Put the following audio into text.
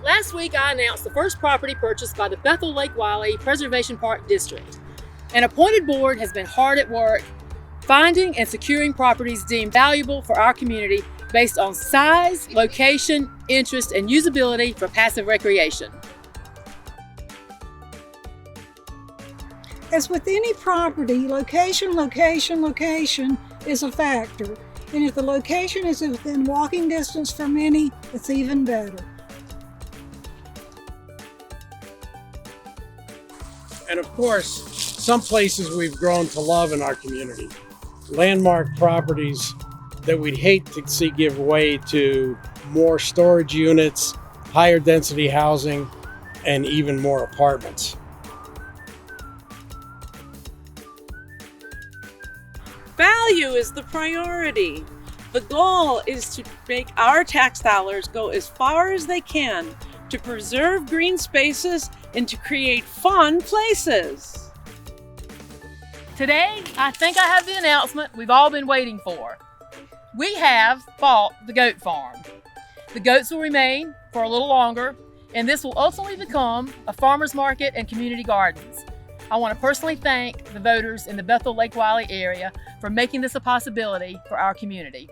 Last week, I announced the first property purchased by the Bethel Lake Wylie Preservation Park District. An appointed board has been hard at work finding and securing properties deemed valuable for our community based on size, location, interest, and usability for passive recreation. As with any property, location is a factor. And if the location is within walking distance from any, it's even better. And of course, some places we've grown to love in our community. Landmark properties that we'd hate to see give way to more storage units, higher density housing, and even more apartments. Value is the priority. The goal is to make our tax dollars go as far as they can to preserve green spaces and to create fun places. Today, I think I have the announcement we've all been waiting for. We have bought the goat farm. The goats will remain for a little longer, and this will ultimately become a farmer's market and community gardens. I want to personally thank the voters in the Bethel Lake Wylie area for making this a possibility for our community.